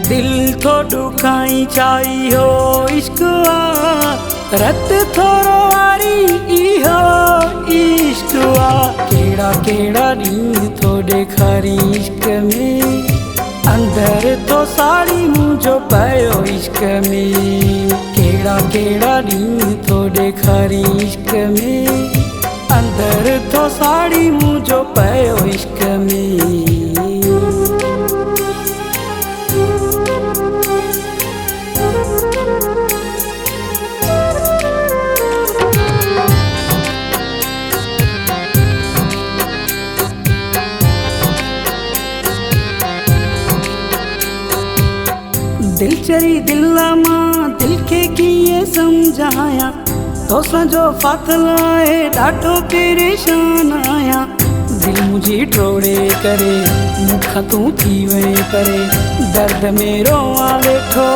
दिल थो दुखाई चाही हो इश्क आ, रत थोरो वारी इहो इश्क आ। केड़ा केड़ा ॾींहं थो ॾेखारी इश्क में, अंदर तो साड़ी मुंहिंजो पयो इश्क में। केड़ा केड़ा ॾींहं थो ॾेखारी इश्क में, अंदर तो साड़ी मुंहिंजो पयो इश्क में। दिल चरी दिल मां दिल के कीअं समझाया, तोसां जो फाथल आहे ॾाढो परेशान आहियां। दिल मुंहिंजी टोड़े करे मूंखां तूं थी वए परे, दर्द में रोवां वेठो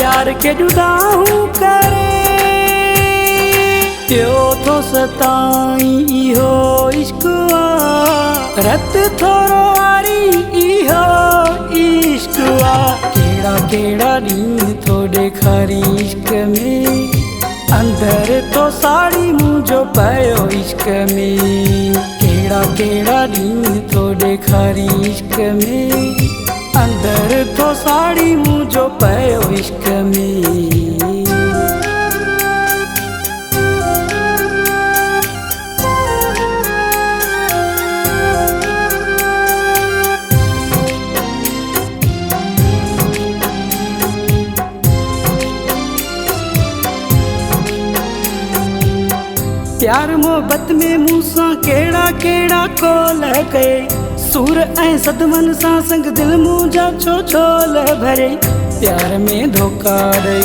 यार के जुदाऊं करे। पियो थो सताई इहो इश्क आ, रत थोरो वारी इहो इश्क आ। केड़ा केड़ा ॾींहं थो ॾेखारी इश्क में, अंदर तो साड़ी मुंहिंजो पयो इश्क में। केड़ा केड़ा ॾींहं थो ॾेखारी इश्क में, अंदर तो साड़ी मुंहिंजो पयो इश्क में। प्यार मोहब्बत में मूंसां केड़ा केड़ा कोल कए, सूर ऐं सदमन सां संग दिल मुंहिंजा छो छोल भरे। प्यार में धोखा ॾेई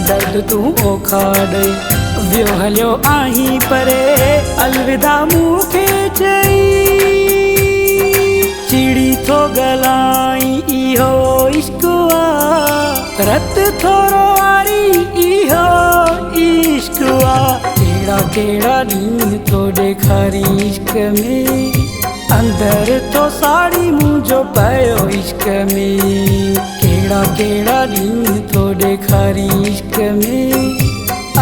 दर्द तूं ओखा ॾेई वियो हलियो आहीं परे, अलविदा मूंखे चई चिड़ी थो ॻाल्हाई इहो इश्क आ, रत थोरो वारी इहो इश्क आ। केड़ा केड़ा ॾींहं थो ॾेखारी इश्क में, अंदर तो साड़ी मुंहिंजो पयो इश्क में। केड़ा केड़ा ॾींहं थो ॾेखारी इश्क में,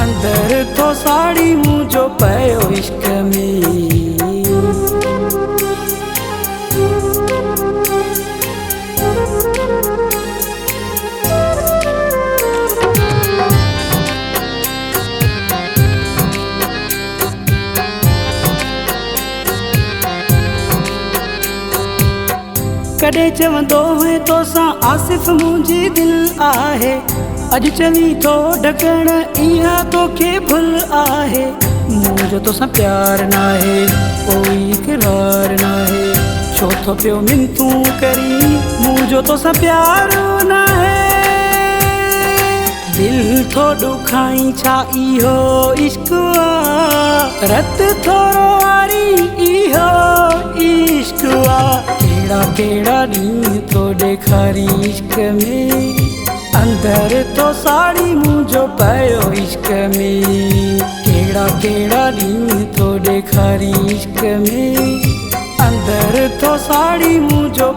अंदर तो साड़ी मुंहिंजो पयो इश्क में। कॾहिं चवंदो है तोसां आसिफ़ मुंहिंजी दिल आहे, अॼु चवी थो ढकण इहा तोखे भुल आहे। मुंहिंजो तोसां प्यार नाहे कोई इक़रार नाहे, छो थो पियो मिनतूं करी मुंहिंजो तोसां प्यार नाहे। दिल थो दुखाई छा इहो इश्क आ, रत थोरो वारी इहो इश्क आ। केड़ा केड़ा ॾींहं थो ॾेखारी इश्क में, अंदर तो साड़ी मुंहिंजो पयो इश्क में। केड़ा केड़ा ॾींहं थो ॾेखारी इश्क में, अंदर तो साड़ी मुंहिंजो